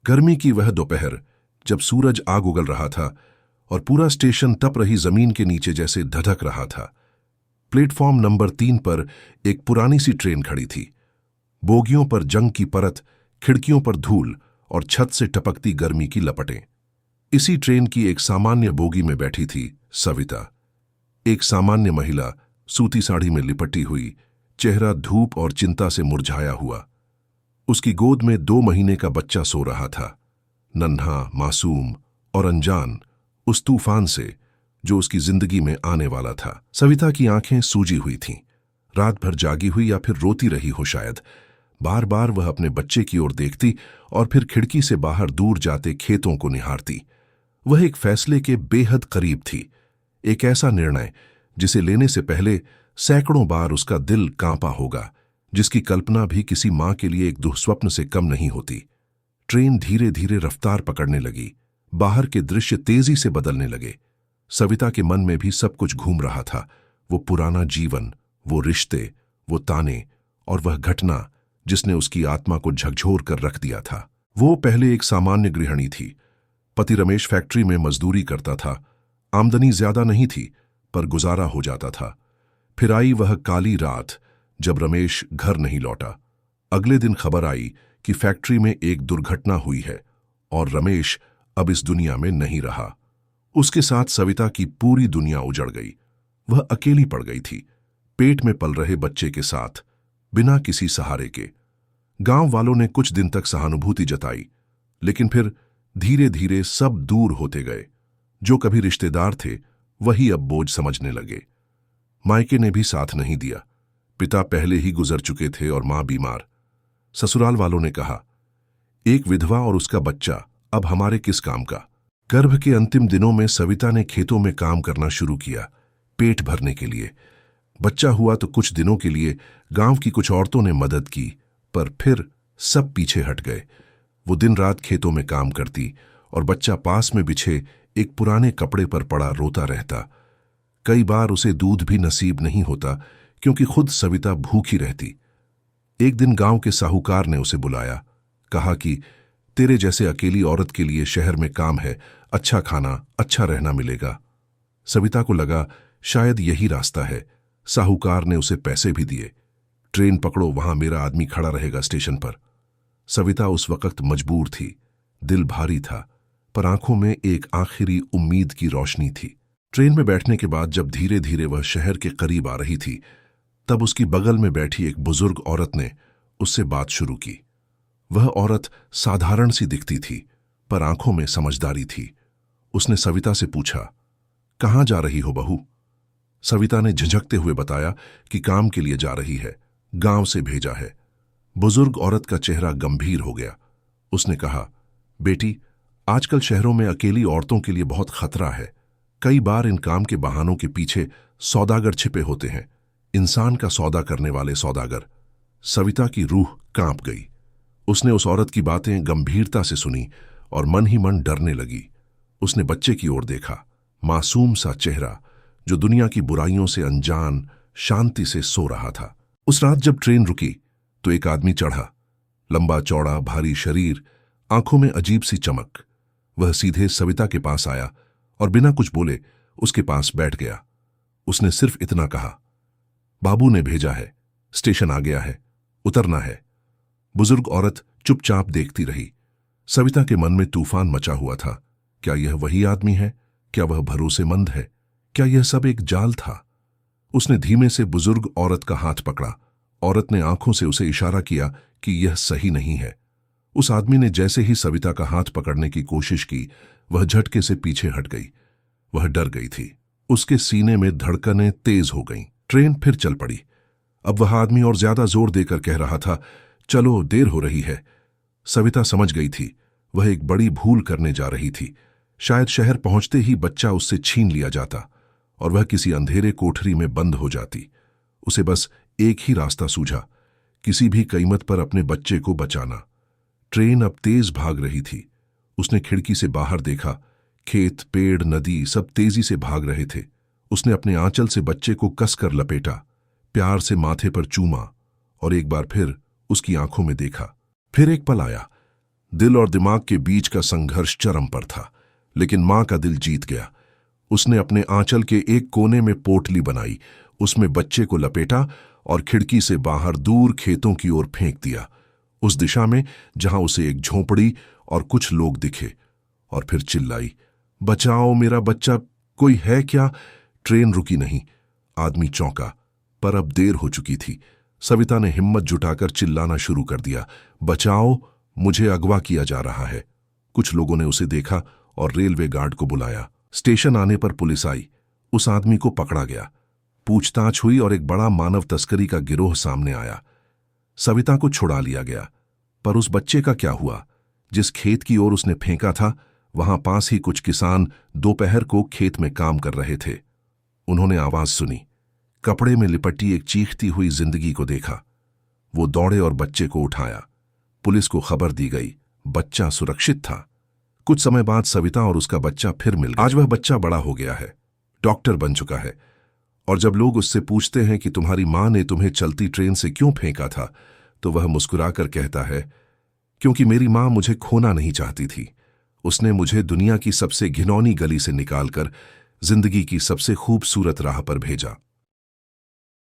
गर्मी की वह दोपहर, जब सूरज आग उगल रहा था और पूरा स्टेशन तप रही जमीन के नीचे जैसे धधक रहा था। प्लेटफॉर्म नंबर 3 पर एक पुरानी सी ट्रेन खड़ी थी। बोगियों पर जंग की परत, खिड़कियों पर धूल और छत से टपकती गर्मी की लपटें। इसी ट्रेन की एक सामान्य बोगी में बैठी थी सविता, एक सामान्य महिला, सूती साड़ी में लिपटी हुई, चेहरा धूप और चिंता से मुरझाया हुआ। उसकी गोद में 2 महीने का बच्चा सो रहा था, नन्हा, मासूम और अनजान उस तूफान से जो उसकी जिंदगी में आने वाला था। सविता की आंखें सूजी हुई थीं, रात भर जागी हुई या फिर रोती रही हो शायद। बार बार वह अपने बच्चे की ओर देखती और फिर खिड़की से बाहर दूर जाते खेतों को निहारती। वह एक फैसले के बेहद करीब थी, एक ऐसा निर्णय जिसे लेने से पहले सैकड़ों बार उसका दिल कांपा होगा, जिसकी कल्पना भी किसी मां के लिए एक दुःस्वप्न से कम नहीं होती। ट्रेन धीरे धीरे रफ्तार पकड़ने लगी, बाहर के दृश्य तेजी से बदलने लगे। सविता के मन में भी सब कुछ घूम रहा था, वो पुराना जीवन, वो रिश्ते, वो ताने और वह घटना जिसने उसकी आत्मा को झकझोर कर रख दिया था। वो पहले एक सामान्य गृहिणी थी। पति रमेश फैक्ट्री में मजदूरी करता था। आमदनी ज्यादा नहीं थी, पर गुजारा हो जाता था। फिर आई वह काली रात जब रमेश घर नहीं लौटा। अगले दिन खबर आई कि फैक्ट्री में एक दुर्घटना हुई है और रमेश अब इस दुनिया में नहीं रहा। उसके साथ सविता की पूरी दुनिया उजड़ गई। वह अकेली पड़ गई थी, पेट में पल रहे बच्चे के साथ, बिना किसी सहारे के। गांव वालों ने कुछ दिन तक सहानुभूति जताई, लेकिन फिर धीरे धीरे सब दूर होते गए। जो कभी रिश्तेदार थे वही अब बोझ समझने लगे। मायके ने भी साथ नहीं दिया। पिता पहले ही गुजर चुके थे और मां बीमार। ससुराल वालों ने कहा, एक विधवा और उसका बच्चा अब हमारे किस काम का। गर्भ के अंतिम दिनों में सविता ने खेतों में काम करना शुरू किया, पेट भरने के लिए। बच्चा हुआ तो कुछ दिनों के लिए गांव की कुछ औरतों ने मदद की, पर फिर सब पीछे हट गए। वो दिन रात खेतों में काम करती और बच्चा पास में बिछे एक पुराने कपड़े पर पड़ा रोता रहता। कई बार उसे दूध भी नसीब नहीं होता, क्योंकि खुद सविता भूखी रहती। एक दिन गांव के साहूकार ने उसे बुलाया, कहा कि तेरे जैसे अकेली औरत के लिए शहर में काम है, अच्छा खाना, अच्छा रहना मिलेगा। सविता को लगा शायद यही रास्ता है। साहूकार ने उसे पैसे भी दिए। ट्रेन पकड़ो, वहां मेरा आदमी खड़ा रहेगा स्टेशन पर। सविता उस वक्त मजबूर थी, दिल भारी था, पर आंखों में एक आखिरी उम्मीद की रोशनी थी। ट्रेन में बैठने के बाद जब धीरे धीरे वह शहर के करीब आ रही थी, तब उसकी बगल में बैठी एक बुजुर्ग औरत ने उससे बात शुरू की। वह औरत साधारण सी दिखती थी, पर आंखों में समझदारी थी। उसने सविता से पूछा, कहाँ जा रही हो बहू? सविता ने झिझकते हुए बताया कि काम के लिए जा रही है, गांव से भेजा है। बुजुर्ग औरत का चेहरा गंभीर हो गया। उसने कहा, बेटी, आजकल शहरों में अकेली औरतों के लिए बहुत खतरा है। कई बार इन काम के बहानों के पीछे सौदागर छिपे होते हैं, इंसान का सौदा करने वाले सौदागर। सविता की रूह कांप गई। उसने उस औरत की बातें गंभीरता से सुनी और मन ही मन डरने लगी। उसने बच्चे की ओर देखा, मासूम सा चेहरा जो दुनिया की बुराइयों से अनजान शांति से सो रहा था। उस रात जब ट्रेन रुकी तो एक आदमी चढ़ा, लंबा चौड़ा, भारी शरीर, आंखों में अजीब सी चमक। वह सीधे सविता के पास आया और बिना कुछ बोले उसके पास बैठ गया। उसने सिर्फ इतना कहा, बाबू ने भेजा है, स्टेशन आ गया है, उतरना है। बुजुर्ग औरत चुपचाप देखती रही। सविता के मन में तूफान मचा हुआ था। क्या यह वही आदमी है? क्या वह भरोसेमंद है? क्या यह सब एक जाल था? उसने धीमे से बुजुर्ग औरत का हाथ पकड़ा। औरत ने आंखों से उसे इशारा किया कि यह सही नहीं है। उस आदमी ने जैसे ही सविता का हाथ पकड़ने की कोशिश की, वह झटके से पीछे हट गई। वह डर गई थी। उसके सीने में धड़कनें तेज हो गईं। ट्रेन फिर चल पड़ी। अब वह आदमी और ज्यादा जोर देकर कह रहा था, चलो, देर हो रही है। सविता समझ गई थी, वह एक बड़ी भूल करने जा रही थी। शायद शहर पहुंचते ही बच्चा उससे छीन लिया जाता और वह किसी अंधेरे कोठरी में बंद हो जाती। उसे बस एक ही रास्ता सूझा, किसी भी कीमत पर अपने बच्चे को बचाना। ट्रेन अब तेज भाग रही थी। उसने खिड़की से बाहर देखा, खेत, पेड़, नदी सब तेजी से भाग रहे थे। उसने अपने आंचल से बच्चे को कसकर लपेटा, प्यार से माथे पर चूमा और एक बार फिर उसकी आंखों में देखा। फिर एक पल आया, दिल और दिमाग के बीच का संघर्ष चरम पर था, लेकिन मां का दिल जीत गया। उसने अपने आंचल के एक कोने में पोटली बनाई, उसमें बच्चे को लपेटा और खिड़की से बाहर दूर खेतों की ओर फेंक दिया, उस दिशा में जहां उसे एक झोंपड़ी और कुछ लोग दिखे। और फिर चिल्लाई, बचाओ मेरा बच्चा, कोई है क्या? ट्रेन रुकी नहीं। आदमी चौंका, पर अब देर हो चुकी थी। सविता ने हिम्मत जुटाकर चिल्लाना शुरू कर दिया, बचाओ, मुझे अगवा किया जा रहा है। कुछ लोगों ने उसे देखा और रेलवे गार्ड को बुलाया। स्टेशन आने पर पुलिस आई, उस आदमी को पकड़ा गया। पूछताछ हुई और एक बड़ा मानव तस्करी का गिरोह सामने आया। सविता को छुड़ा लिया गया, पर उस बच्चे का क्या हुआ? जिस खेत की ओर उसने फेंका था, वहां पास ही कुछ किसान दोपहर को खेत में काम कर रहे थे। उन्होंने आवाज सुनी, कपड़े में लिपटी एक चीखती हुई जिंदगी को देखा। वो दौड़े और बच्चे को उठाया। पुलिस को खबर दी गई, बच्चा सुरक्षित था। कुछ समय बाद सविता और उसका बच्चा फिर मिल गया। आज वह बच्चा बड़ा हो गया है, डॉक्टर बन चुका है, और जब लोग उससे पूछते हैं कि तुम्हारी मां ने तुम्हें चलती ट्रेन से क्यों फेंका था, तो वह मुस्कुराकर कहता है, क्योंकि मेरी मां मुझे खोना नहीं चाहती थी। उसने मुझे दुनिया की सबसे घिनौनी गली से निकालकर जिंदगी की सबसे खूबसूरत राह पर भेजा।